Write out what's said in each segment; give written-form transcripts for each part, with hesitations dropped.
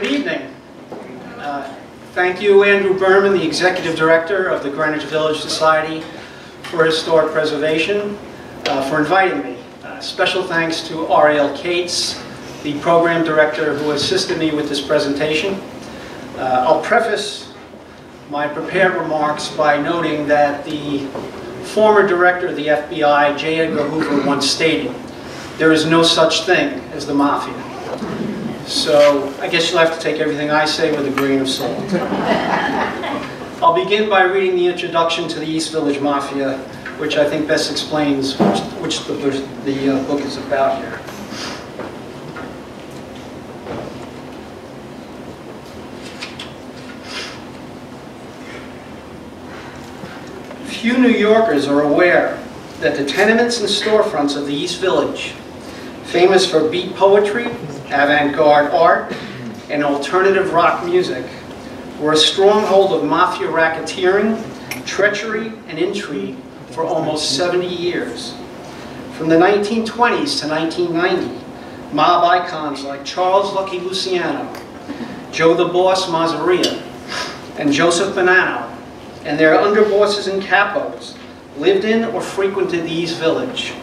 Good evening. Thank you, Andrew Berman, the Executive Director of the Greenwich Village Society for Historic Preservation, for inviting me. Special thanks to Ariel Cates, the Program Director who assisted me with this presentation. I'll preface my prepared remarks by noting that the former Director of the FBI, J. Edgar Hoover, once stated, "There is no such thing as the Mafia." So I guess you'll have to take everything I say with a grain of salt. I'll begin by reading the introduction to the East Village Mafia, which I think best explains which the book is about here. Few New Yorkers are aware that the tenements and storefronts of the East Village, famous for beat poetry, avant-garde art, and alternative rock music, were a stronghold of mafia racketeering, treachery, and intrigue for almost 70 years. From the 1920s to 1990, mob icons like Charles Lucky Luciano, Joe the Boss Masseria, and Joseph Bonanno, and their underbosses and capos lived in or frequented the East Village,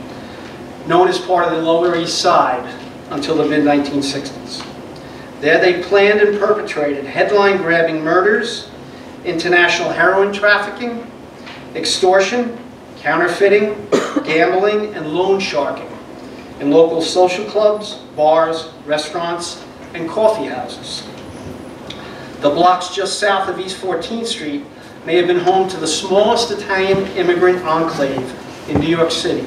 known as part of the Lower East Side, until the mid-1960s. There they planned and perpetrated headline-grabbing murders, international heroin trafficking, extortion, counterfeiting, gambling, and loan sharking in local social clubs, bars, restaurants, and coffee houses. The blocks just south of East 14th Street may have been home to the smallest Italian immigrant enclave in New York City,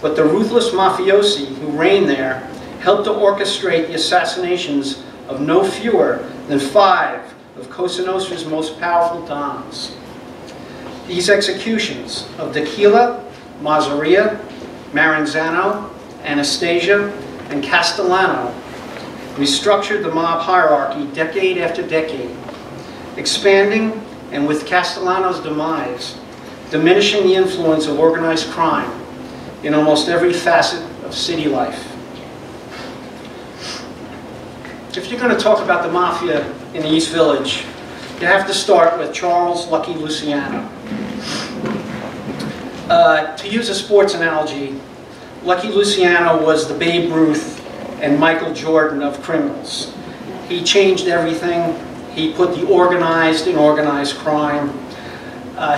but the ruthless mafiosi who reigned there helped to orchestrate the assassinations of no fewer than 5 of Cosa Nostra's most powerful dons. These executions of D'Aquila, Masseria, Maranzano, Anastasia, and Castellano restructured the mob hierarchy decade after decade, expanding, and with Castellano's demise, diminishing the influence of organized crime in almost every facet of city life. If you're going to talk about the Mafia in the East Village, you have to start with Charles Lucky Luciano. To use a sports analogy, Lucky Luciano was the Babe Ruth and Michael Jordan of criminals. He changed everything. He put the organized in organized crime.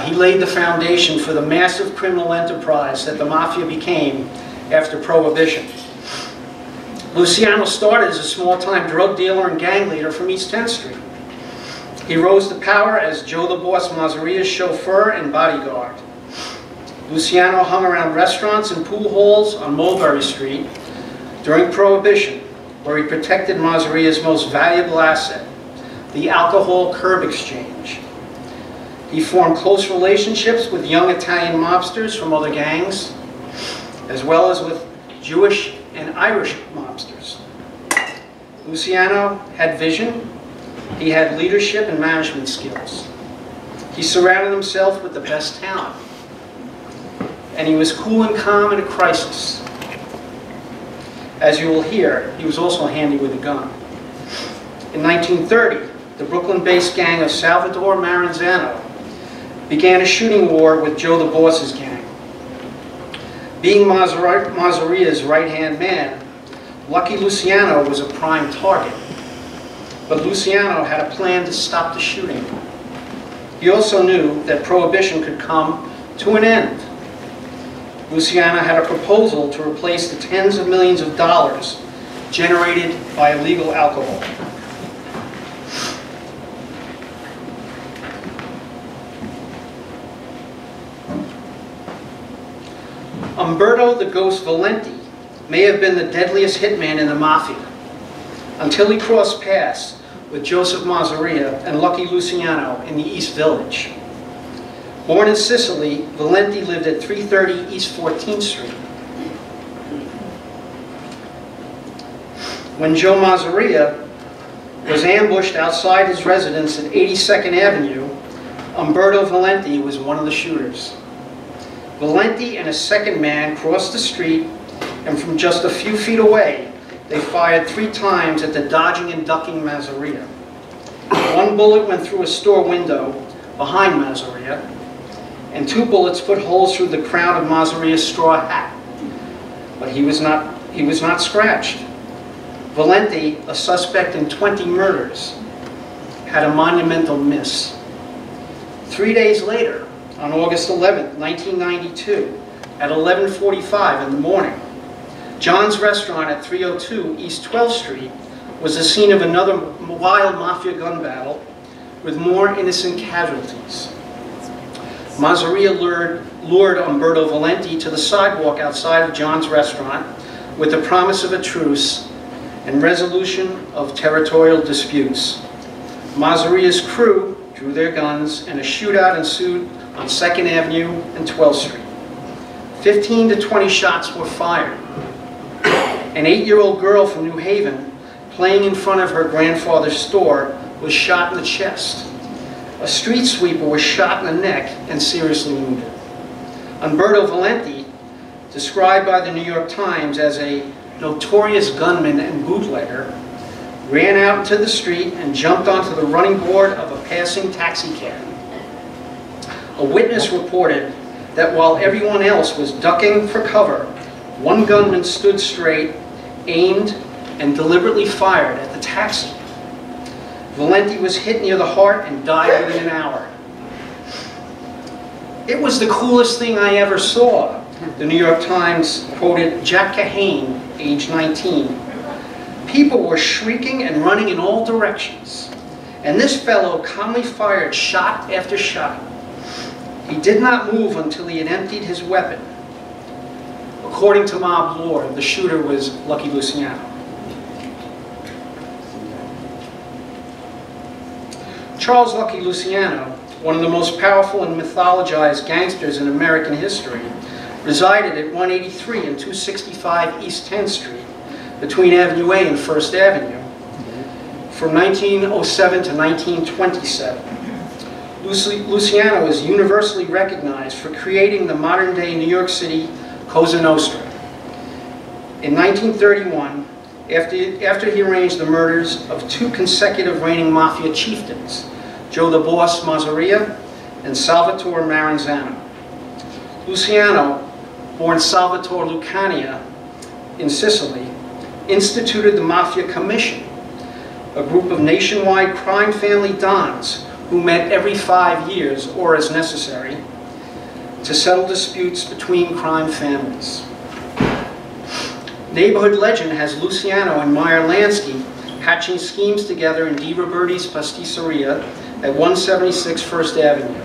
He laid the foundation for the massive criminal enterprise that the Mafia became after Prohibition. Luciano started as a small-time drug dealer and gang leader from East 10th Street. He rose to power as Joe the Boss Masseria's chauffeur and bodyguard. Luciano hung around restaurants and pool halls on Mulberry Street during Prohibition, where he protected Masseria's most valuable asset, the alcohol curb exchange. He formed close relationships with young Italian mobsters from other gangs, as well as with Jewish and Irish mobsters. Luciano had vision, he had leadership and management skills. He surrounded himself with the best talent. And he was cool and calm in a crisis. As you will hear, he was also handy with a gun. In 1930, the Brooklyn-based gang of Salvatore Maranzano began a shooting war with Joe the Boss's gang. Being Masseria's right-hand man, Lucky Luciano was a prime target. But Luciano had a plan to stop the shooting. He also knew that Prohibition could come to an end. Luciano had a proposal to replace the tens of millions of dollars generated by illegal alcohol. Umberto the Ghost Valenti may have been the deadliest hitman in the Mafia until he crossed paths with Joseph Masseria and Lucky Luciano in the East Village. Born in Sicily, Valenti lived at 330 East 14th Street. When Joe Masseria was ambushed outside his residence at 82nd Avenue, Umberto Valenti was one of the shooters. Valenti and a second man crossed the street, and from just a few feet away, they fired 3 times at the dodging and ducking Masseria. 1 bullet went through a store window behind Masseria, and 2 bullets put holes through the crown of Masseria's straw hat. But he was not scratched. Valenti, a suspect in 20 murders, had a monumental miss. 3 days later, on August 11, 1992, at 11:45 in the morning, John's Restaurant at 302 East 12th Street was the scene of another wild mafia gun battle with more innocent casualties. Masseria lured Umberto Valenti to the sidewalk outside of John's Restaurant with the promise of a truce and resolution of territorial disputes. Masseria's crew drew their guns and a shootout ensued on 2nd Avenue and 12th Street. 15 to 20 shots were fired. An 8-year-old girl from New Haven, playing in front of her grandfather's store, was shot in the chest. A street sweeper was shot in the neck and seriously wounded. Umberto Valenti, described by the New York Times as a notorious gunman and bootlegger, ran out into the street and jumped onto the running board of a passing taxi cab. A witness reported that while everyone else was ducking for cover, one gunman stood straight, aimed, and deliberately fired at the taxi. Valenti was hit near the heart and died within an hour. "It was the coolest thing I ever saw," the New York Times quoted Jack Kahane, age 19. "People were shrieking and running in all directions, and this fellow calmly fired shot after shot. He did not move until he had emptied his weapon." According to mob lore, the shooter was Lucky Luciano. Charles Lucky Luciano, one of the most powerful and mythologized gangsters in American history, resided at 183 and 265 East 10th Street, between Avenue A and 1st Avenue, from 1907 to 1927. Luciano is universally recognized for creating the modern-day New York City Cosa Nostra. In 1931, after he arranged the murders of 2 consecutive reigning mafia chieftains, Joe the Boss Masseria and Salvatore Maranzano. Luciano, born Salvatore Lucania in Sicily, instituted the Mafia Commission, a group of nationwide crime family dons who met every 5 years, or as necessary, to settle disputes between crime families. Neighborhood legend has Luciano and Meyer Lansky hatching schemes together in Di Roberti's Pasticceria at 176 First Avenue,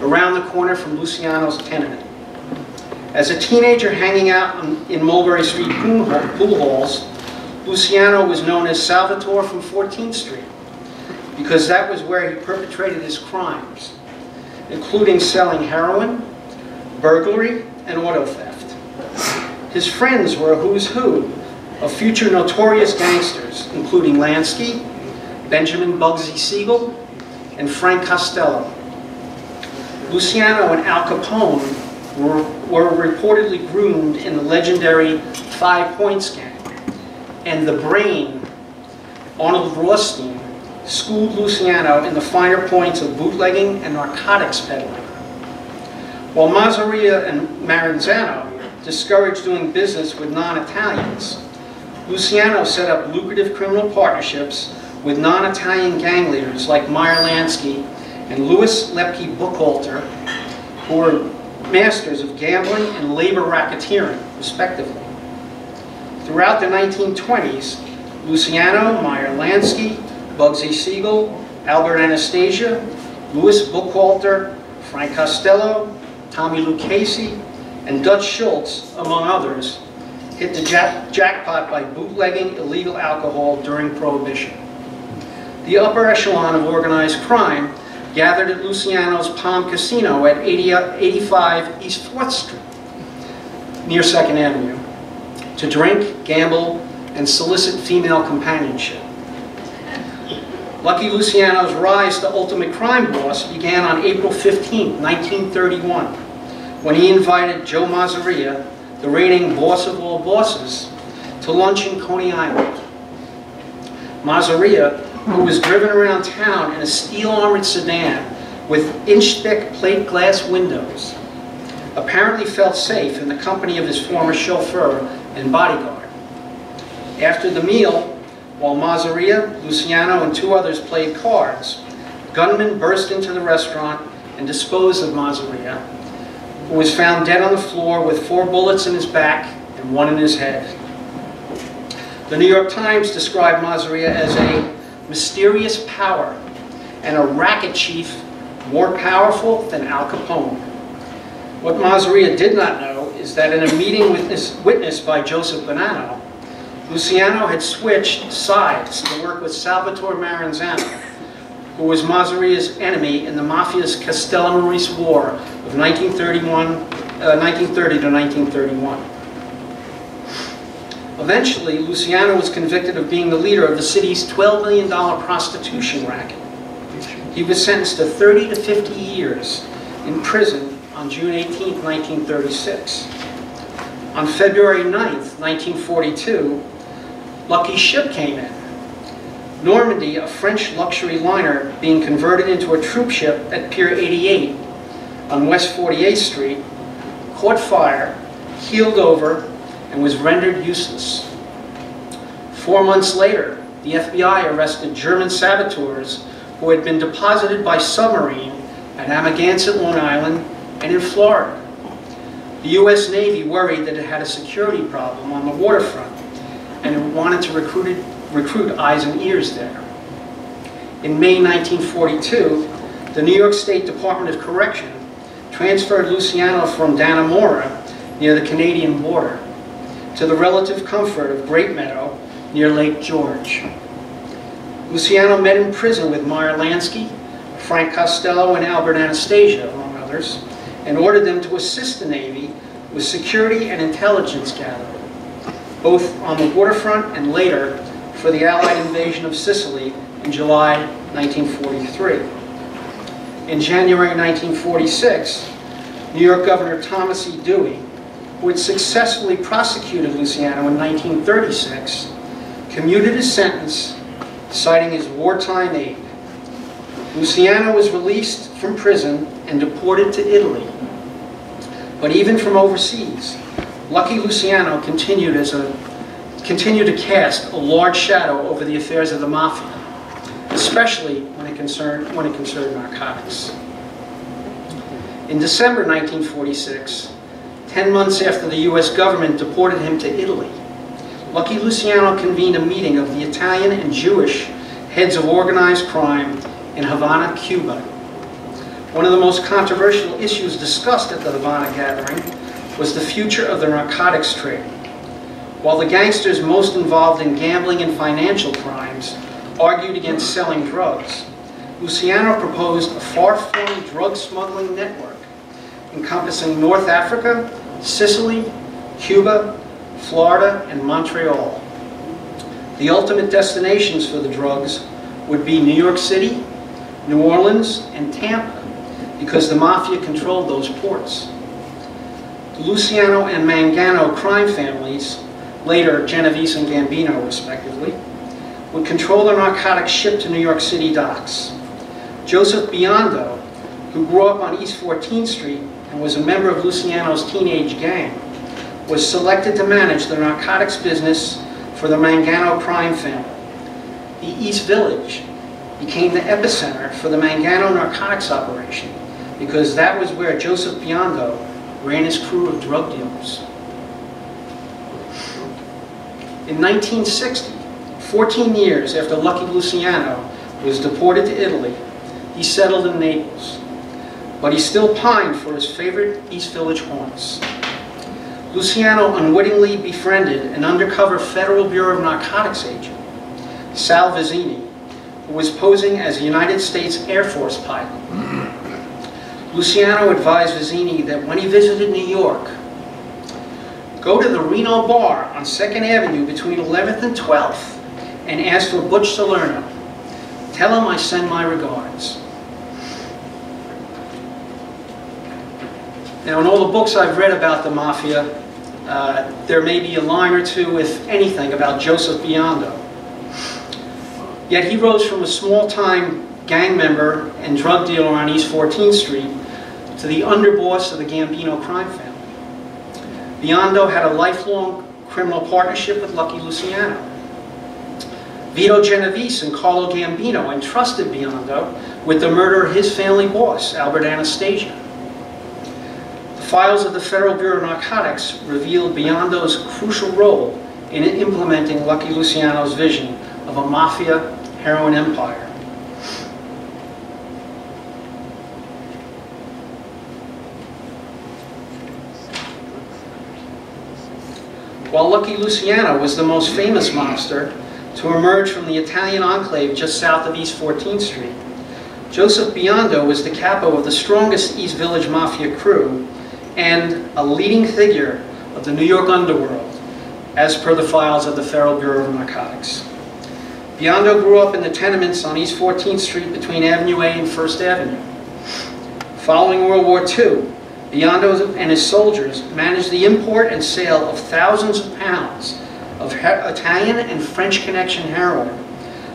around the corner from Luciano's tenement. As a teenager hanging out in Mulberry Street pool halls, Luciano was known as Salvatore from 14th Street, because that was where he perpetrated his crimes, including selling heroin, burglary, and auto theft. His friends were a who's who of future notorious gangsters, including Lansky, Benjamin Bugsy Siegel, and Frank Costello. Luciano and Al Capone were reportedly groomed in the legendary 5 Points gang, and the brain, Arnold Rothstein, schooled Luciano in the finer points of bootlegging and narcotics peddling. While Masseria and Maranzano discouraged doing business with non-Italians, Luciano set up lucrative criminal partnerships with non-Italian gang leaders like Meyer Lansky and Louis Lepke Buchalter, who were masters of gambling and labor racketeering, respectively. Throughout the 1920s, Luciano, Meyer Lansky, Bugsy Siegel, Albert Anastasia, Louis Buchalter, Frank Costello, Tommy Lucchese, and Dutch Schultz, among others, hit the jackpot by bootlegging illegal alcohol during Prohibition. The upper echelon of organized crime gathered at Luciano's Palm Casino at 85 East 4th Street, near 2nd Avenue, to drink, gamble, and solicit female companionship. Lucky Luciano's rise to ultimate crime boss began on April 15, 1931, when he invited Joe Masseria, the reigning boss of all bosses, to lunch in Coney Island. Masseria, who was driven around town in a steel-armored sedan with inch-thick plate glass windows, apparently felt safe in the company of his former chauffeur and bodyguard. After the meal, while Masseria, Luciano, and two others played cards, gunmen burst into the restaurant and disposed of Masseria, who was found dead on the floor with 4 bullets in his back and 1 in his head. The New York Times described Masseria as a mysterious power and a racket chief more powerful than Al Capone. What Masseria did not know is that in a meeting witnessed by Joseph Bonanno, Luciano had switched sides to work with Salvatore Maranzano, who was Masseria's enemy in the Mafia's Castellammarese War of 1930 to 1931. Eventually, Luciano was convicted of being the leader of the city's $12 million prostitution racket. He was sentenced to 30 to 50 years in prison on June 18, 1936. On February 9, 1942, Lucky's ship came in. Normandy, a French luxury liner being converted into a troop ship at Pier 88 on West 48th Street, caught fire, heeled over, and was rendered useless. 4 months later, the FBI arrested German saboteurs who had been deposited by submarine at Amagansett, Long Island, and in Florida. The U.S. Navy worried that it had a security problem on the waterfront, and it wanted to recruit eyes and ears there. In May 1942, the New York State Department of Correction transferred Luciano from Dannemora, near the Canadian border, to the relative comfort of Great Meadow, near Lake George. Luciano met in prison with Meyer Lansky, Frank Costello, and Albert Anastasia, among others, and ordered them to assist the Navy with security and intelligence gathering, both on the waterfront and later for the Allied invasion of Sicily in July 1943. In January 1946, New York Governor Thomas E. Dewey, who had successfully prosecuted Luciano in 1936, commuted his sentence, citing his wartime aid. Luciano was released from prison and deported to Italy. But even from overseas, Lucky Luciano continued to cast a large shadow over the affairs of the Mafia, especially when it concerned narcotics. In December 1946, 10 months after the U.S. government deported him to Italy, Lucky Luciano convened a meeting of the Italian and Jewish heads of organized crime in Havana, Cuba. One of the most controversial issues discussed at the Havana gathering was the future of the narcotics trade. While the gangsters most involved in gambling and financial crimes argued against selling drugs, Luciano proposed a far-flung drug smuggling network encompassing North Africa, Sicily, Cuba, Florida, and Montreal. The ultimate destinations for the drugs would be New York City, New Orleans, and Tampa, because the Mafia controlled those ports. The Luciano and Mangano crime families, later Genovese and Gambino respectively, would control the narcotics shipped to New York City docks. Joseph Biondo, who grew up on East 14th Street and was a member of Luciano's teenage gang, was selected to manage the narcotics business for the Mangano crime family. The East Village became the epicenter for the Mangano narcotics operation because that was where Joseph Biondo ran his crew of drug dealers. In 1960, 14 years after Lucky Luciano was deported to Italy, he settled in Naples, but he still pined for his favorite East Village haunts. Luciano unwittingly befriended an undercover Federal Bureau of Narcotics agent, Sal Vizzini, who was posing as a United States Air Force pilot. Luciano advised Vizzini that when he visited New York, go to the Reno Bar on 2nd Avenue between 11th and 12th and ask for Butch Salerno. Tell him I send my regards. Now, in all the books I've read about the Mafia, there may be a line or two, if anything, about Joseph Biondo. Yet he rose from a small-time gang member and drug dealer on East 14th Street to the underboss of the Gambino crime family. Biondo had a lifelong criminal partnership with Lucky Luciano. Vito Genovese and Carlo Gambino entrusted Biondo with the murder of his family boss, Albert Anastasia. The files of the Federal Bureau of Narcotics revealed Biondo's crucial role in implementing Lucky Luciano's vision of a mafia heroin empire. While Lucky Luciano was the most famous mobster to emerge from the Italian enclave just south of East 14th Street, Joseph Biondo was the capo of the strongest East Village Mafia crew and a leading figure of the New York underworld, as per the files of the Federal Bureau of Narcotics. Biondo grew up in the tenements on East 14th Street between Avenue A and First Avenue. Following World War II, Biondo and his soldiers managed the import and sale of thousands of pounds of Italian and French Connection heroin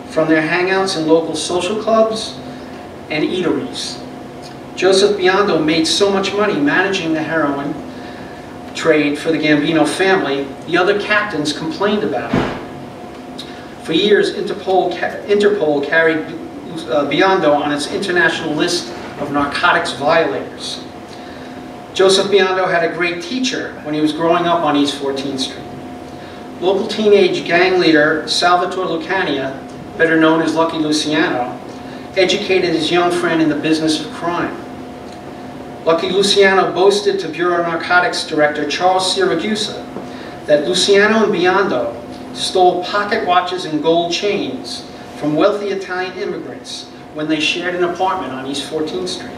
from their hangouts in local social clubs and eateries. Joseph Biondo made so much money managing the heroin trade for the Gambino family, the other captains complained about it. For years, Interpol carried Biondo on its international list of narcotics violators. Joseph Biondo had a great teacher when he was growing up on East 14th Street. Local teenage gang leader Salvatore Lucania, better known as Lucky Luciano, educated his young friend in the business of crime. Lucky Luciano boasted to Bureau of Narcotics Director Charles Siragusa that Luciano and Biondo stole pocket watches and gold chains from wealthy Italian immigrants when they shared an apartment on East 14th Street.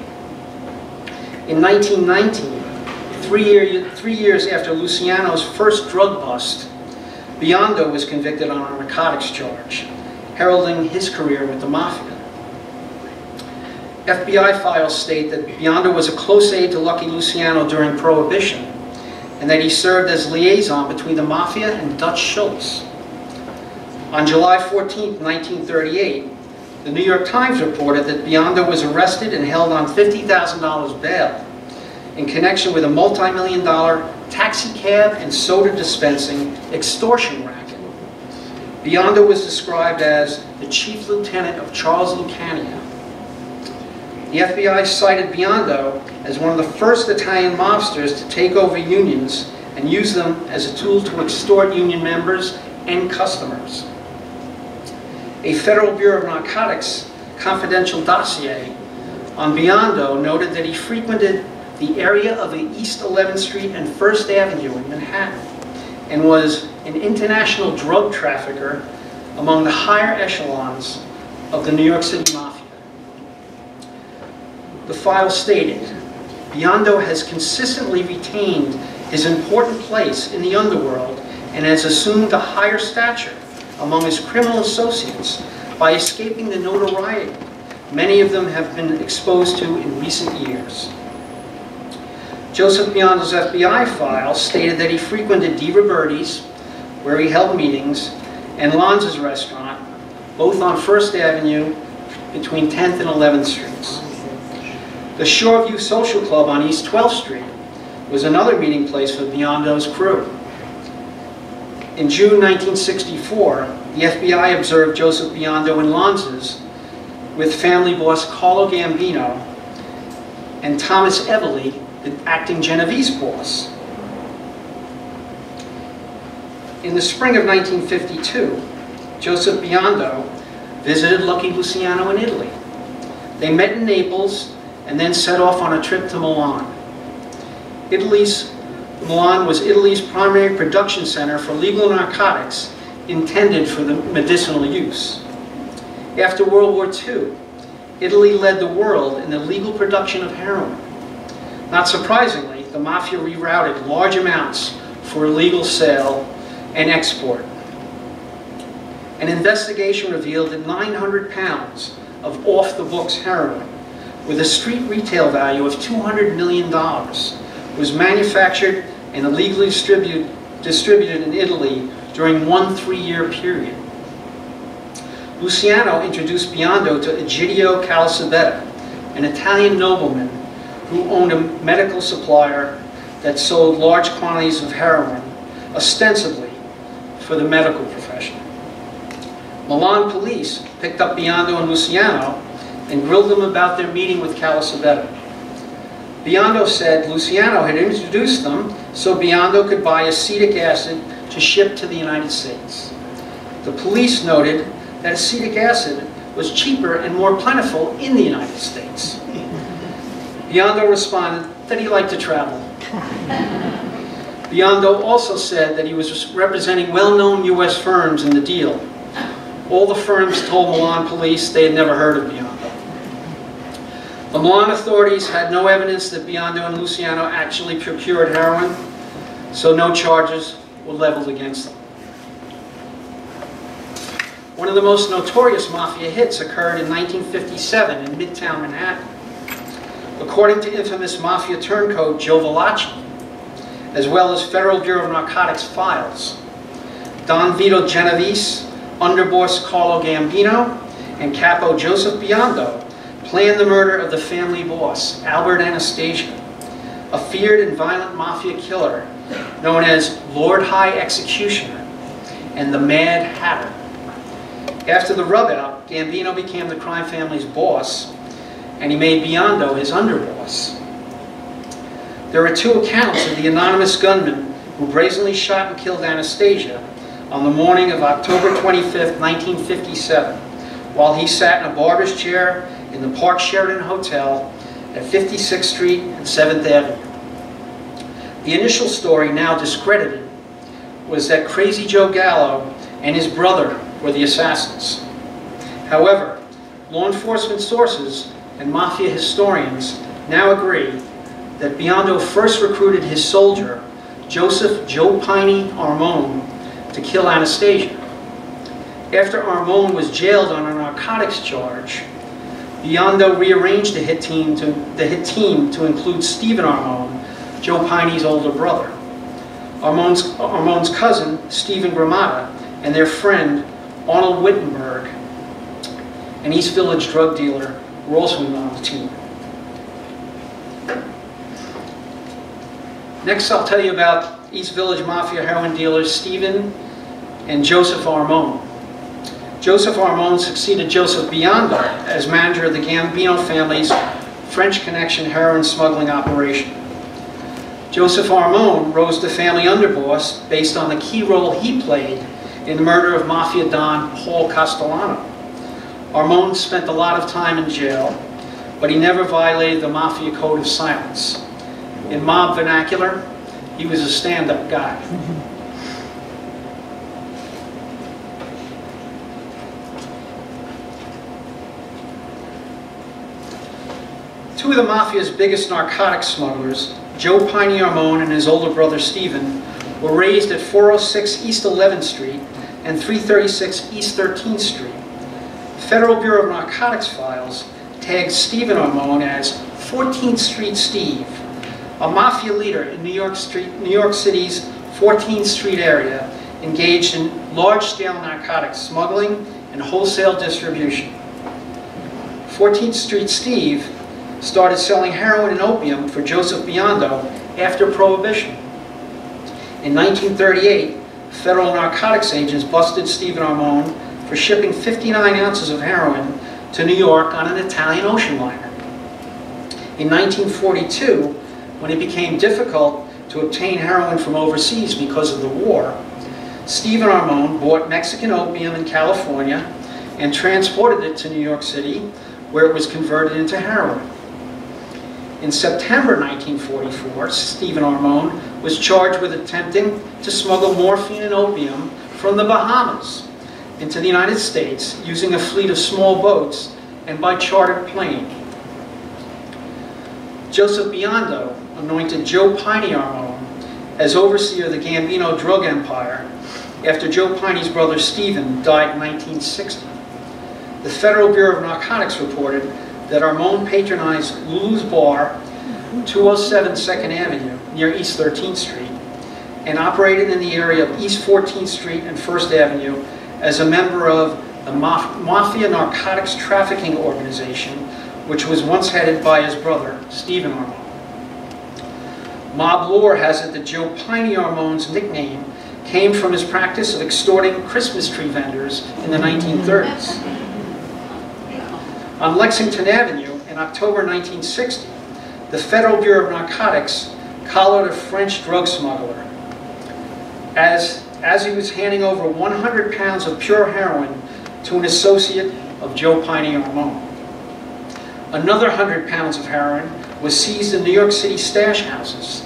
In 1919, 3 years after Luciano's first drug bust, Biondo was convicted on a narcotics charge, heralding his career with the mafia. FBI files state that Biondo was a close aide to Lucky Luciano during Prohibition, and that he served as liaison between the mafia and Dutch Schultz. On July 14, 1938, the New York Times reported that Biondo was arrested and held on $50,000 bail in connection with a multi-million-dollar taxi cab and soda dispensing extortion racket. Biondo was described as the chief lieutenant of Charles Lucania. The FBI cited Biondo as one of the first Italian mobsters to take over unions and use them as a tool to extort union members and customers. A Federal Bureau of Narcotics confidential dossier on Biondo noted that he frequented the area of East 11th Street and First Avenue in Manhattan and was an international drug trafficker among the higher echelons of the New York City Mafia. The file stated, Biondo has consistently retained his important place in the underworld and has assumed a higher stature among his criminal associates by escaping the notoriety many of them have been exposed to in recent years. Joseph Biondo's FBI file stated that he frequented Di Roberti's, where he held meetings, and Lanza's restaurant, both on First Avenue between 10th and 11th Streets. The Shoreview Social Club on East 12th Street was another meeting place for Biondo's crew. In June 1964, the FBI observed Joseph Biondo in Lanza's with family boss Carlo Gambino and Thomas Evely, the acting Genovese boss. In the spring of 1952, Joseph Biondo visited Lucky Luciano in Italy. They met in Naples and then set off on a trip to Milan. Milan was Italy's primary production center for legal narcotics intended for the medicinal use. After World War II, Italy led the world in the legal production of heroin. Not surprisingly, the mafia rerouted large amounts for illegal sale and export. An investigation revealed that 900 pounds of off-the-books heroin with a street retail value of $200 million was manufactured and illegally distributed in Italy during one 3-year period. Luciano introduced Biondo to Egidio Calasabetta, an Italian nobleman who owned a medical supplier that sold large quantities of heroin, ostensibly for the medical profession. Milan police picked up Biondo and Luciano and grilled them about their meeting with Calasabetta. Biondo said Luciano had introduced them so Biondo could buy acetic acid to ship to the United States. The police noted that acetic acid was cheaper and more plentiful in the United States. Biondo responded that he liked to travel. Biondo also said that he was representing well-known U.S. firms in the deal. All the firms told Milan police they had never heard of Biondo. The Milan authorities had no evidence that Biondo and Luciano actually procured heroin, so no charges were leveled against them. One of the most notorious mafia hits occurred in 1957 in Midtown Manhattan. According to infamous mafia turncoat Joe Valachi, as well as Federal Bureau of Narcotics files, Don Vito Genovese, underboss Carlo Gambino, and capo Joseph Biondo planned the murder of the family boss, Albert Anastasia, a feared and violent mafia killer known as Lord High Executioner and the Mad Hatter. After the rub-out, Gambino became the crime family's boss, and he made Biondo his underboss. There are 2 accounts of the anonymous gunman who brazenly shot and killed Anastasia on the morning of October 25, 1957, while he sat in a barber's chair in the Park Sheraton Hotel at 56th Street and 7th Avenue. The initial story, now discredited, was that Crazy Joe Gallo and his brother were the assassins. However, law enforcement sources and mafia historians now agree that Biondo first recruited his soldier, Joseph Joe Piney Armone, to kill Anastasia. After Armone was jailed on a narcotics charge, Biondo rearranged the hit team to include Stephen Armone, Joe Piney's older brother, Armone's cousin, Stephen Gramata, and their friend, Arnold Wittenberg, an East Village drug dealer, were also on the team. Next, I'll tell you about East Village Mafia heroin dealers Stephen and Joseph Armone. Joseph Armone succeeded Joseph Biondo as manager of the Gambino family's French Connection heroin smuggling operation. Joseph Armone rose to family underboss based on the key role he played in the murder of Mafia Don Paul Castellano. Armone spent a lot of time in jail, but he never violated the Mafia code of silence. In mob vernacular, he was a stand-up guy. Two of the Mafia's biggest narcotics smugglers, Joe Piney Armone and his older brother Stephen, were raised at 406 East 11th Street and 336 East 13th Street. Federal Bureau of Narcotics files tagged Stephen Armone as 14th Street Steve, a mafia leader in New York City's 14th Street area, engaged in large-scale narcotics smuggling and wholesale distribution. 14th Street Steve started selling heroin and opium for Joseph Biondo after Prohibition. In 1938, federal narcotics agents busted Stephen Armone for shipping 59 ounces of heroin to New York on an Italian ocean liner. In 1942, when it became difficult to obtain heroin from overseas because of the war, Stephen Armone bought Mexican opium in California and transported it to New York City, where it was converted into heroin. In September 1944, Stephen Armone was charged with attempting to smuggle morphine and opium from the Bahamas into the United States using a fleet of small boats and by chartered plane. Joseph Biondo anointed Joe Piney Armone as overseer of the Gambino drug empire after Joe Piney's brother Stephen died in 1960. The Federal Bureau of Narcotics reported that Armone patronized Lulu's Bar, 207 2nd Avenue, near East 13th Street, and operated in the area of East 14th Street and First Avenue as a member of the Mafia Narcotics Trafficking Organization, which was once headed by his brother, Stephen Armone. Mob lore has it that Joe Piney Armone's nickname came from his practice of extorting Christmas tree vendors in the 1930s. On Lexington Avenue, in October 1960, the Federal Bureau of Narcotics collared a French drug smuggler as he was handing over 100 pounds of pure heroin to an associate of Joe Piney Armone. Another 100 pounds of heroin was seized in New York City stash houses.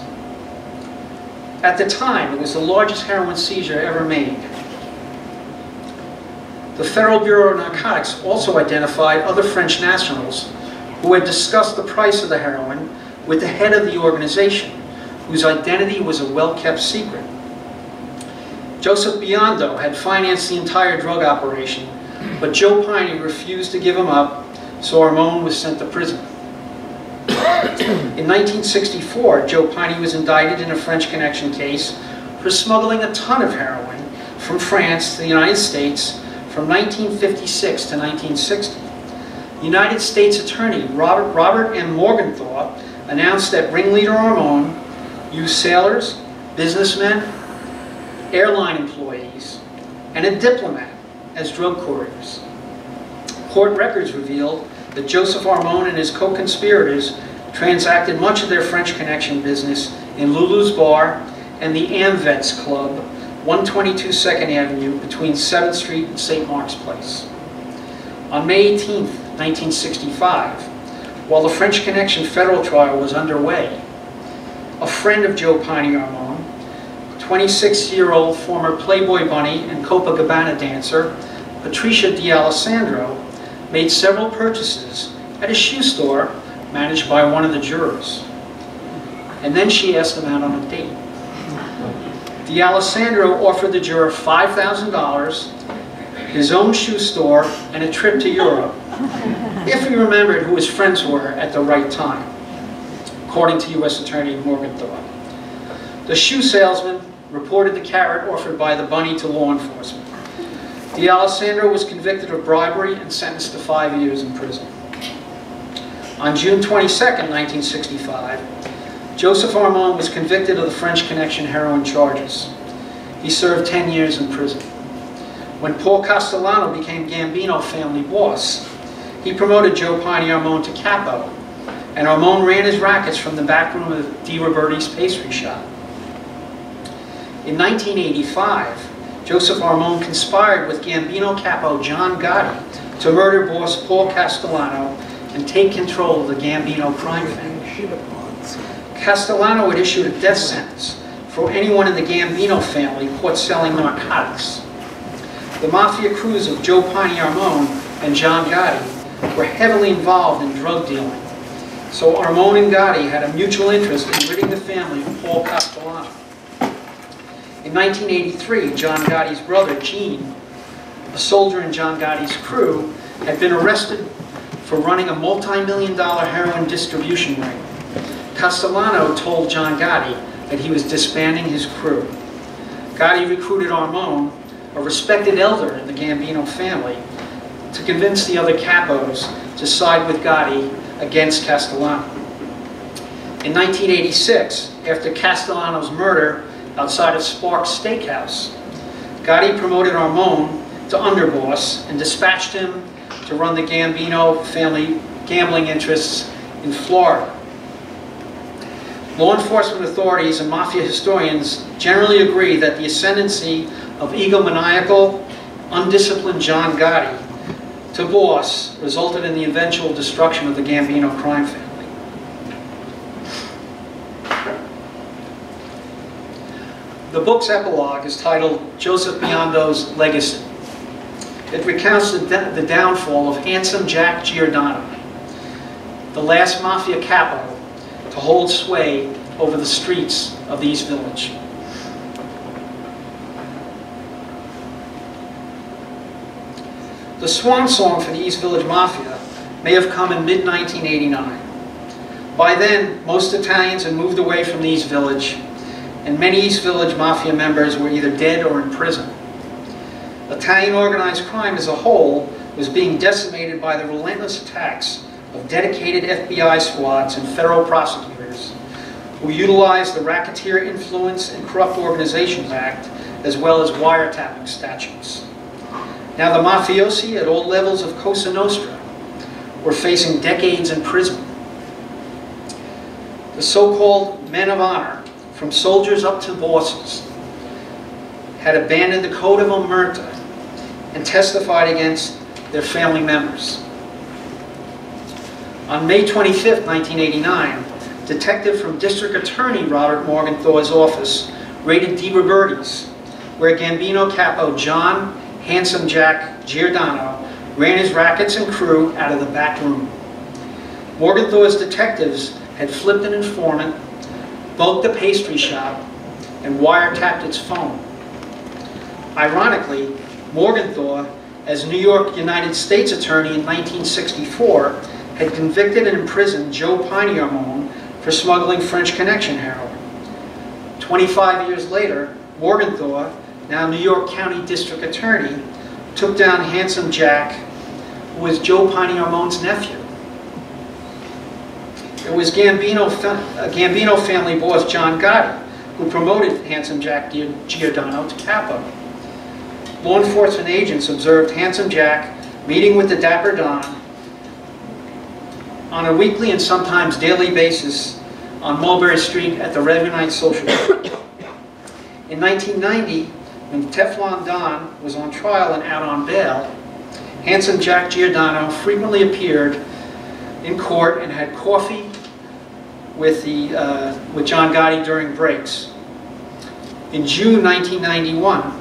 At the time, it was the largest heroin seizure ever made. The Federal Bureau of Narcotics also identified other French nationals who had discussed the price of the heroin with the head of the organization, whose identity was a well-kept secret. Joseph Biondo had financed the entire drug operation, but Joe Piney refused to give him up, so Armone was sent to prison. In 1964, Joe Piney was indicted in a French Connection case for smuggling a ton of heroin from France to the United States from 1956 to 1960. The United States Attorney Robert M. Morgenthau announced that ringleader Armone used sailors, businessmen, airline employees, and a diplomat as drug couriers. Court records revealed that Joseph Armone and his co-conspirators transacted much of their French Connection business in Lulu's Bar and the Amvets Club, 122 2nd Avenue between 7th Street and St. Mark's Place. On May 18, 1965, while the French Connection federal trial was underway, a friend of Joe Piney Armone, 26-year-old former Playboy Bunny and Copacabana dancer, Patricia D'Alessandro, made several purchases at a shoe store managed by one of the jurors. And then she asked him out on a date. D'Alessandro offered the juror $5,000, his own shoe store, and a trip to Europe, if he remembered who his friends were at the right time, according to U.S. Attorney Morgenthau. The shoe salesman reported the carrot offered by the bunny to law enforcement. D'Alessandro was convicted of bribery and sentenced to 5 years in prison. On June 22, 1965, Joseph Armone was convicted of the French Connection heroin charges. He served 10 years in prison. When Paul Castellano became Gambino family boss, he promoted Joe Piney Armone to capo, and Armone ran his rackets from the back room of Di Roberti's pastry shop. In 1985, Joseph Armone conspired with Gambino capo John Gotti to murder boss Paul Castellano and take control of the Gambino crime family. Castellano had issued a death sentence for anyone in the Gambino family caught selling narcotics. The mafia crews of Joe Piney Armone and John Gotti were heavily involved in drug dealing, so Armone and Gotti had a mutual interest in ridding the family of Paul Castellano. In 1983, John Gotti's brother, Gene, a soldier in John Gotti's crew, had been arrested for running a multi-million-dollar heroin distribution ring. Castellano told John Gotti that he was disbanding his crew. Gotti recruited Armone, a respected elder in the Gambino family, to convince the other capos to side with Gotti against Castellano. In 1986, after Castellano's murder outside of Sparks Steakhouse, Gotti promoted Armone to underboss and dispatched him to run the Gambino family gambling interests in Florida. Law enforcement authorities and mafia historians generally agree that the ascendancy of egomaniacal, undisciplined John Gotti to boss resulted in the eventual destruction of the Gambino crime family. The book's epilogue is titled Joseph Biondo's Legacy. It recounts the downfall of Handsome Jack Giordano, the last mafia capo to hold sway over the streets of the East Village. The swan song for the East Village Mafia may have come in mid-1989. By then, most Italians had moved away from the East Village, and many East Village Mafia members were either dead or in prison. Italian organized crime as a whole was being decimated by the relentless attacks of dedicated FBI squads and federal prosecutors who utilized the Racketeer Influence and Corrupt Organizations Act as well as wiretapping statutes. Now the mafiosi at all levels of Cosa Nostra were facing decades in prison. The so-called men of honor, from soldiers up to bosses, had abandoned the code of omerta and testified against their family members. On May 25, 1989, a detective from District Attorney Robert Morgenthau's office raided Di Roberti's, where Gambino capo John Handsome Jack Giordano ran his rackets and crew out of the back room. Morgenthau's detectives had flipped an informant, bugged the pastry shop, and wiretapped its phone. Ironically, Morgenthau, as New York United States Attorney in 1964, had convicted and imprisoned Joe Piney Armone for smuggling French Connection heroin. 25 years later, Morgenthau, now New York County District Attorney, took down Handsome Jack, who was Joe Piney Armone's nephew. It was Gambino family boss John Gotti who promoted Handsome Jack Giordano to capo. Law enforcement agents observed Handsome Jack meeting with the Dapper Don on a weekly and sometimes daily basis on Mulberry Street at the Reaganite Social Club. In 1990, when Teflon Don was on trial and out on bail, Handsome Jack Giordano frequently appeared in court and had coffee with John Gotti during breaks. In June 1991,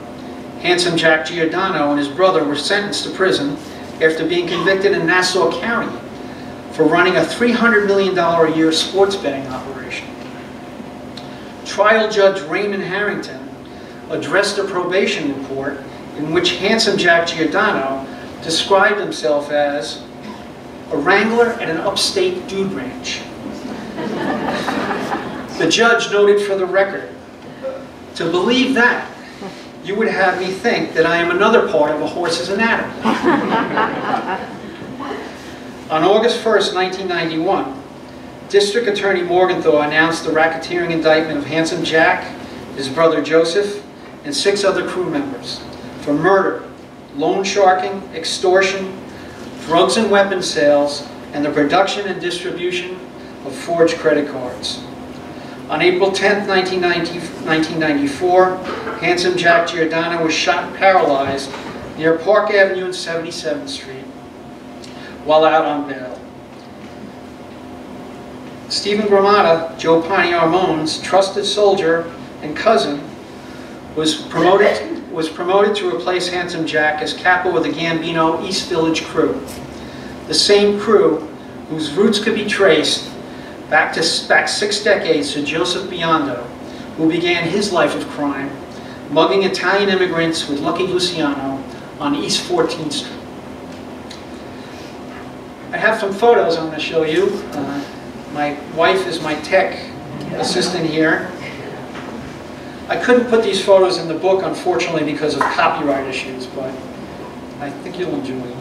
Handsome Jack Giordano and his brother were sentenced to prison after being convicted in Nassau County for running a $300 million a year sports betting operation. Trial Judge Raymond Harrington addressed a probation report in which Handsome Jack Giordano described himself as a wrangler at an upstate dude ranch. The judge noted for the record, "To believe that, you would have me think that I am another part of a horse's anatomy." On August 1st, 1991, District Attorney Morgenthau announced the racketeering indictment of Handsome Jack, his brother Joseph, and 6 other crew members for murder, loan sharking, extortion, drugs and weapons sales, and the production and distribution of forged credit cards. On April 10, 1994, Handsome Jack Giordano was shot and paralyzed near Park Avenue and 77th Street while out on bail. Stephen Gramata, Joe Piney Armone's trusted soldier and cousin, was promoted to replace Handsome Jack as capo of the Gambino East Village crew, the same crew whose roots could be traced back 6 decades to Joseph Biondo, who began his life of crime mugging Italian immigrants with Lucky Luciano on East 14th Street. I have some photos I'm going to show you. My wife is my tech assistant here. I couldn't put these photos in the book, unfortunately, because of copyright issues, but I think you'll enjoy them.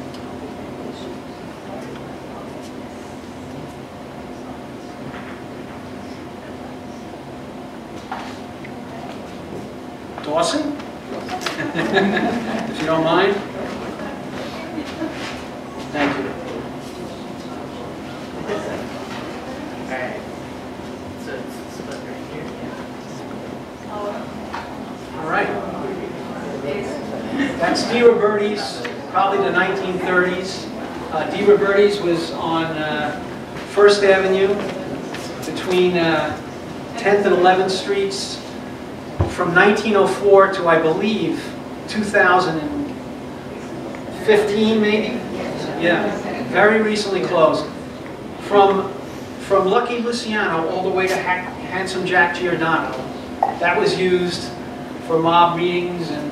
Dawson? If you don't mind. Thank you. All right. That's Di Roberti's, probably the 1930s. Di Roberti's was on 1st Avenue between 10th and 11th Streets from 1904 to, I believe, 2015 maybe? Yeah, very recently closed. From Lucky Luciano all the way to Handsome Jack Giordano, that was used for mob meetings and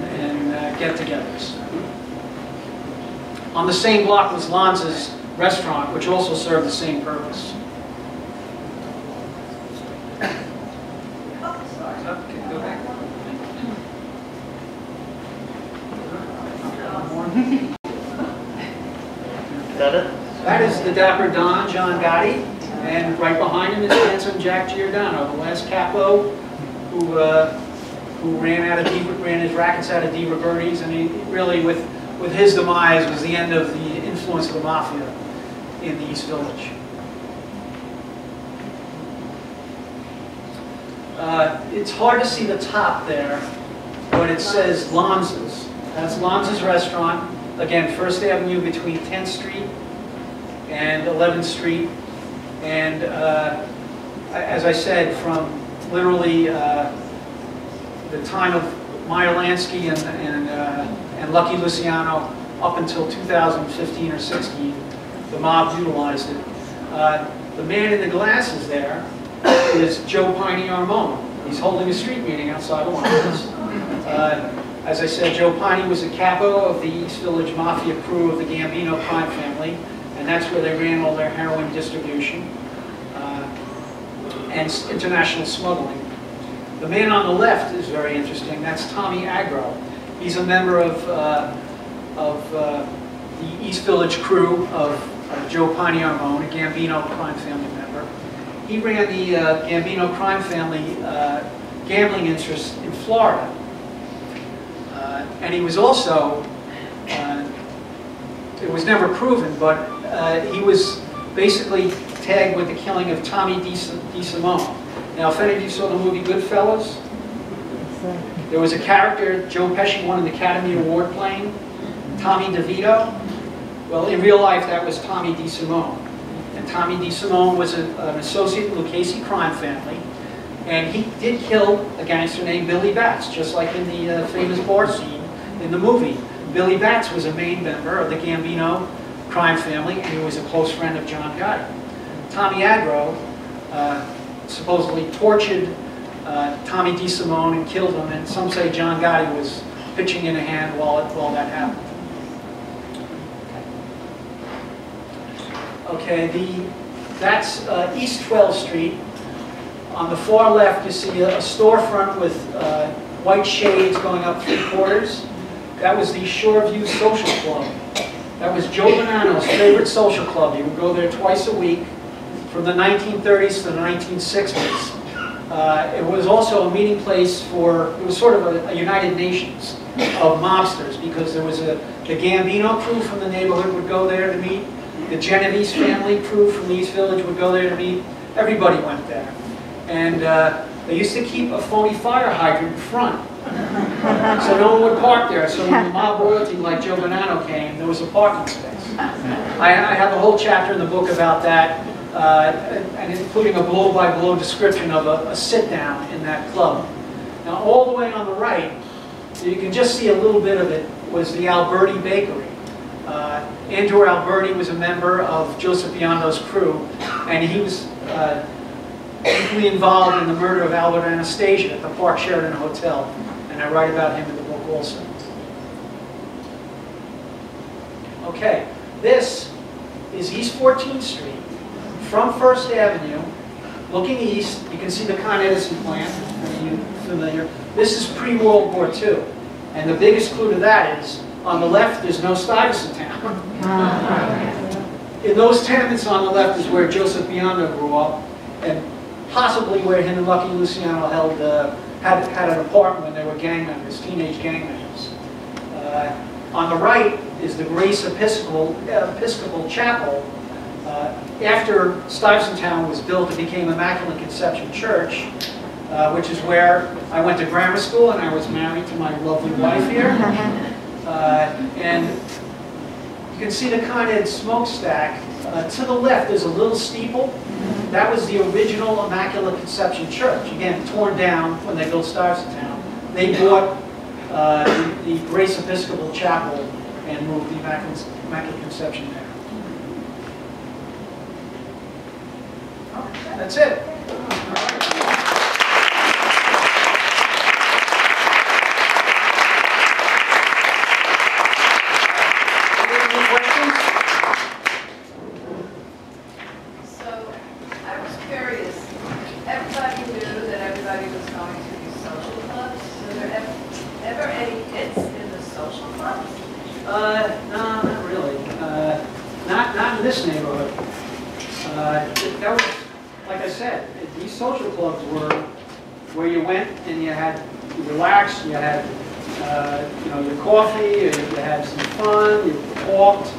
get-togethers. On the same block was Lanza's restaurant, which also served the same purpose. Okay. Is that it? That is the Dapper Don, John Gotti, and right behind him is handsome Jack Giordano, the last capo who ran his rackets out of Di Roberti's, and he really, with his demise, was the end of the influence of the mafia in the East Village. It's hard to see the top there, but it says Lanza's. That's Lanza's Restaurant. Again, First Avenue between 10th Street and 11th Street. And as I said, from literally the time of Meyer Lansky and Lucky Luciano up until 2015 or 16, the mob utilized it. The man in the glasses there is Joe Piney Armone. He's holding a street meeting outside of London's. As I said, Joe Piney was a capo of the East Village Mafia crew of the Gambino crime family, and that's where they ran all their heroin distribution and international smuggling. The man on the left is very interesting. That's Tommy Agro. He's a member of the East Village crew of Joe Piney Armone, a Gambino crime family member. He ran the Gambino crime family gambling interest in Florida. And he was also, it was never proven, but he was basically tagged with the killing of Tommy DeSimone. Now, if any of you saw the movie Goodfellas, there was a character, Joe Pesci won an Academy Award playing, Tommy DeVito. Well, in real life, that was Tommy DeSimone. And Tommy DeSimone was an associate of the Lucchese crime family. And he did kill a gangster named Billy Batts, just like in the famous bar scene in the movie. Billy Batts was a main member of the Gambino crime family, and he was a close friend of John Gotti. Tommy Agro supposedly tortured Tommy DeSimone and killed him, and some say John Gotti was pitching in a hand while that happened. Okay, that's East 12th Street. On the far left, you see a storefront with white shades going up 3/4. That was the Shoreview Social Club. That was Joe Bonanno's favorite social club. He would go there twice a week from the 1930s to the 1960s. It was also a meeting place for, it was sort of a United Nations of mobsters, because there was the Gambino crew from the neighborhood would go there to meet. The Genovese family crew from the East Village would go there to meet. Everybody went there. And they used to keep a phony fire hydrant in front, so no one would park there. So when the mob royalty like Joe Bonanno came, there was a parking space. I have a whole chapter in the book about that, and including a blow-by-blow description of a sit-down in that club. Now, all the way on the right, you can just see a little bit of it, was the Alberti Bakery. Andrew Alberti was a member of Joseph Biondo's crew, and he was deeply involved in the murder of Albert and Anastasia at the Park Sheraton Hotel, and I write about him in the book also. Okay, this is East 14th Street from First Avenue, looking east. You can see the Con Edison plant. Are you familiar? This is pre-World War II, and the biggest clue to that is on the left there's no Stuyvesant Town. In those tenements on the left is where Joseph Biondo grew up, and possibly where him and Lucky Luciano had an apartment when they were gang members, teenage gang members. On the right is the Grace Episcopal Chapel. After Stuyvesant Town was built, it became Immaculate Conception Church, which is where I went to grammar school, and I was married to my lovely wife here. And you can see the Con Ed smokestack. To the left, there's a little steeple. That was the original Immaculate Conception Church. Again, torn down when they built Stuyvesant Town. They bought the Grace Episcopal Chapel and moved the Immaculate Conception there. That's it. No, not really. Not in this neighborhood. That was, like I said, these social clubs were where you went and you relaxed, you had, your coffee, you had some fun, you talked,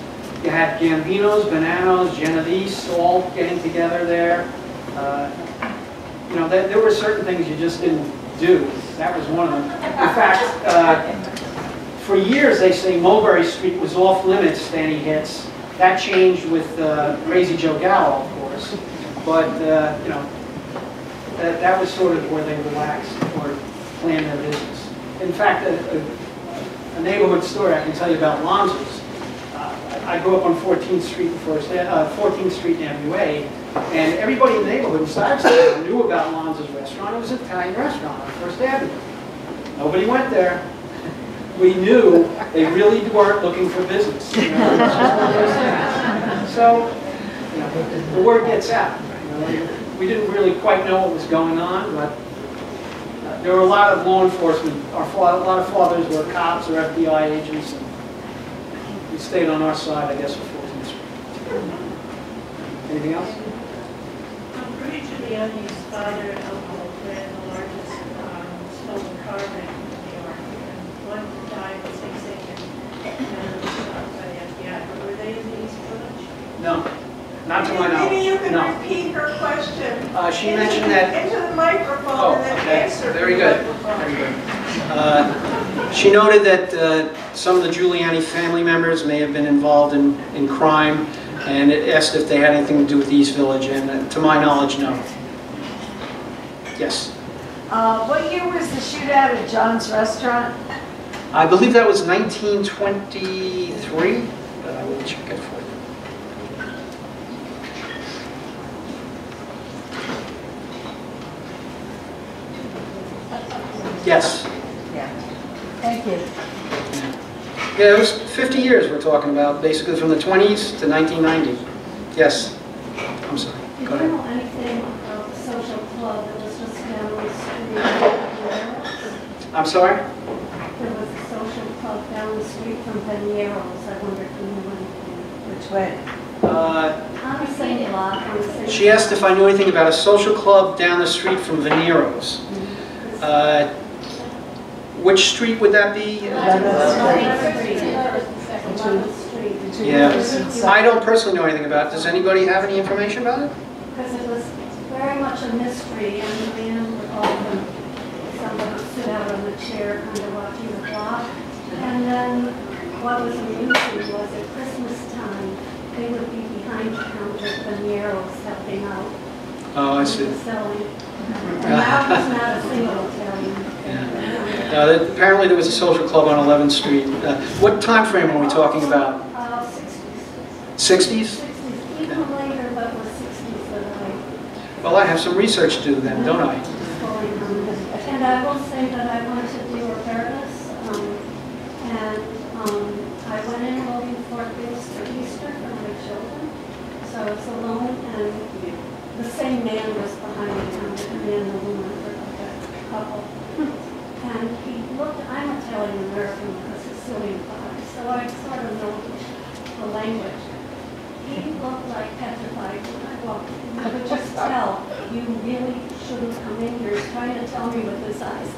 you had Gambinos, Bananos, Genovese, all getting together there. There were certain things you just didn't do. That was one of them. In fact, for years they say Mulberry Street was off limits to any hits. That changed with Crazy Joe Gallo, of course. But, that was sort of where they relaxed or planned their business. In fact, a neighborhood story I can tell you about Lonzo's. I grew up on 14th Street, 14th Street and MUA, and everybody in the neighborhood in Stuyvesant knew about Lonzo's restaurant. It was an Italian restaurant on First Avenue. Nobody went there. We knew they really weren't looking for business. So, the word gets out. We didn't really quite know what was going on, but there were a lot of law enforcement. A lot of fathers were cops or FBI agents, and we stayed on our side, I guess, of 14th Street. Anything else? Rudy Giuliani's father and uncle ran the largest stolen car ring in New York. And one died in 6 acres and was shot by the FBI. But were they in the East Village? No, not to my knowledge. Maybe you can No. repeat her question. She mentioned that. Into the microphone Oh, and then okay. answer. Very the good. microphone. Very good. She noted that some of the Giuliani family members may have been involved in crime, and it asked if they had anything to do with the East Village, and to my knowledge, no. Yes. What year was the shootout at John's Restaurant? I believe that was 1923, but I will check it for you. Yes. Yeah. Thank you. Yeah, it was 50 years we're talking about, basically from the 20s to 1990. Yes. I'm sorry. Did Go you ahead. know anything about the social club that was just down the street? I'm sorry? There was a social club down the street from Veniero's. I wonder if you knew anything. Which way? On the same block, on the same. She asked if I knew anything about a social club down the street from Veniero's. Which street would that be? 11th Street. Yeah. I don't personally know anything about it. Does anybody have any information about it? Because it was very much a mystery, and the man would often, somebody would sit out on the chair kind of watching the clock. And then what was amusing was at Christmas time, they would be behind the counter at Veniero's helping out. Oh, I see. with selling. And that was not a single Italian. Apparently there was a social club on 11th Street. What time frame are we talking about? 60s. 60s? 60s, even later, but was 60s that Well, I have some research to do then, don't I? going on. And I will say that I went to Di Roberta's, and I went in holding 4 gifts for Easter for my children. So I was alone, and the same man was behind the counter, the man and the woman were like a couple. And he looked, I'm Italian American with a Sicilian father, so I sort of know the language. He looked like petrified when I walked in. I could just tell, you really shouldn't come in here. He's trying to tell me with his eyes.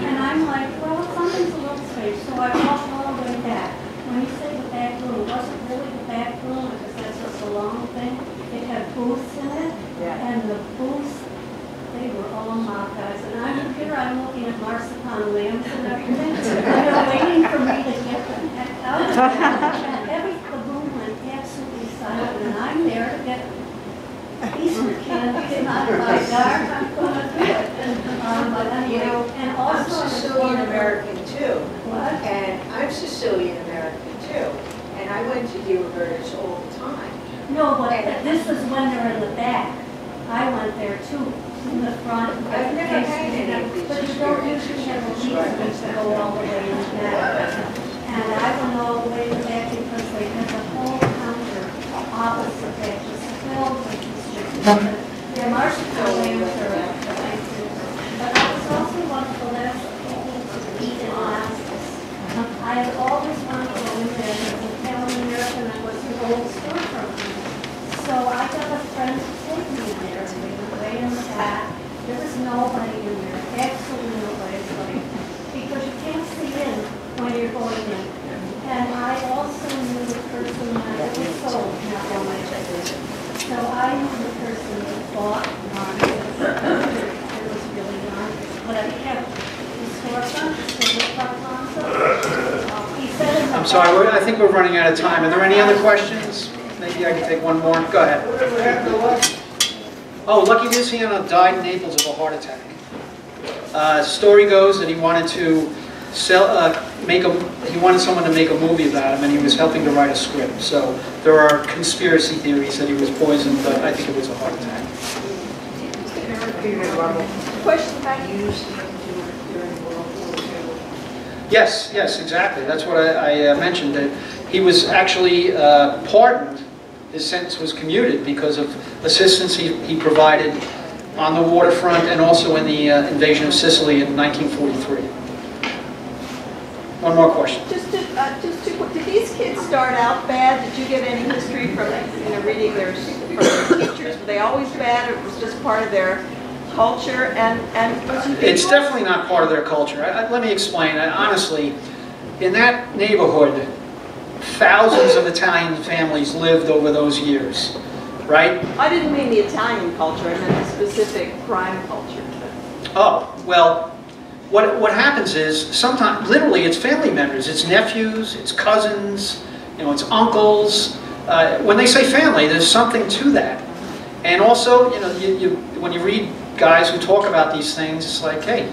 And I'm like, well, something's a little strange. So I walked all the way back. When you say the back room, it wasn't really the back room because that's a salon thing. It had booths in it, and the booths, they were all mob guys. And I'm here, I'm looking at marzipan lambs and everything, and they're waiting for me to get the heck out of there. And the room went absolutely silent, and I'm there to get Easter candy in my dark. I'm gonna do it. But anyway, and I'm also Sicilian American too. What? And I'm Sicilian American too. And I went to Di Roberta's all the time. No, but this is when they're in the back. I went there too, in the front. I've never had any of these But you don't usually have a reason to go all the way in the back. And I went all the way in the back because they had the whole counter opposite that was filled with these chickens. Their marshmallow lamps are Thanksgiving. But I was also one of the last people to eat in Alaska. I had always wanted to old storefront. So I got a friend to take me in there, and we were way in the back. There was nobody in there, absolutely nobody, like, because you can't see in when you're going in. And I also knew the person that was sold, not one I checked. So I knew the person that bought mine. It was really young, but I kept the storefront, the front plaza. He said in the I'm sorry, I think we're running out of time. Are there any other questions? Maybe I can take one more. Go ahead. Oh, Lucky Luciano died in Naples of a heart attack. Story goes that he wanted to he wanted someone to make a movie about him, and he was helping to write a script. So there are conspiracy theories that he was poisoned, but I think it was a heart attack. Question about use during World War II. Yes, exactly. That's what I mentioned, that he was actually pardoned. His sentence was commuted because of assistance he provided on the waterfront and also in the invasion of Sicily in 1943. One more question. Just two quick. Did these kids start out bad? Did you get any history from reading from their teachers? Were they always bad, or it was just part of their culture? It's definitely not part of their culture. Let me explain. Honestly, in that neighborhood, thousands of Italian families lived over those years, right? I didn't mean the Italian culture. I meant the specific crime culture. Oh, well, what happens is sometimes, literally, it's family members, it's nephews, it's cousins, it's uncles. When they say family, there's something to that. And also, when you read guys who talk about these things, it's like, hey,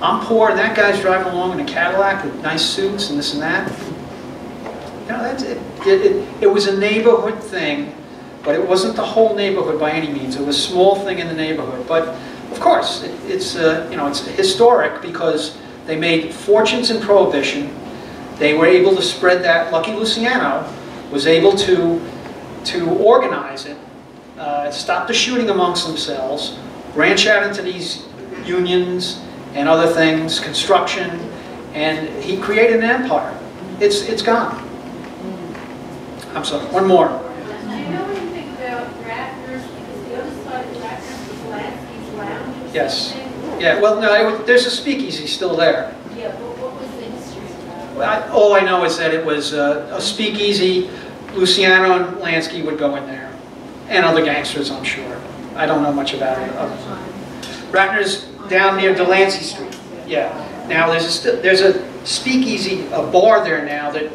I'm poor, and that guy's driving along in a Cadillac with nice suits and this and that. That's it. It was a neighborhood thing, but it wasn't the whole neighborhood by any means. It was a small thing in the neighborhood. But of course, it's historic because they made fortunes in Prohibition. They were able to spread that. Lucky Luciano was able to organize it, stop the shooting amongst themselves, branch out into these unions and other things, construction, and he created an empire. It's gone. I'm sorry, one more. Do you know anything about Ratner's? Because the other side of Ratner's was Lansky's Lounge or Yes. something? Yeah, well, no, there's a speakeasy still there. Yeah, but what was the history of that? Well, all I know is that it was a speakeasy. Luciano and Lansky would go in there. And other gangsters, I'm sure. I don't know much about it. Ratner's down near Delancey Street. Yeah. Now, there's a speakeasy, a bar there now that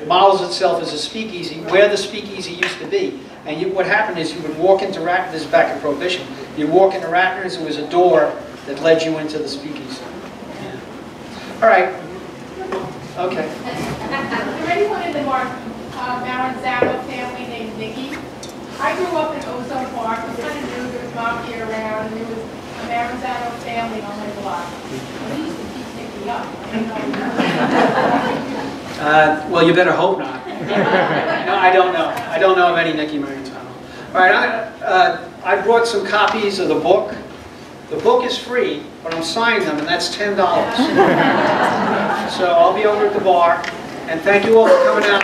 models itself as a speakeasy, where the speakeasy used to be. And what happened is you would walk into Ratner's, this is back in Prohibition, you'd walk into Ratner's, there was a door that led you into the speakeasy. Yeah. All right. Okay. Is there anyone in the Maranzano family named Nicky? I grew up in Ozone Park. It was kind of new. There was mafia around, and there was a Maranzano family on my block. We used to keep Nicky up. Well, you better hope not. No, I don't know. I don't know of any Nicky Maranzano. All right, I brought some copies of the book. The book is free, but I'm signing them, and that's $10. So I'll be over at the bar. And thank you all for coming out.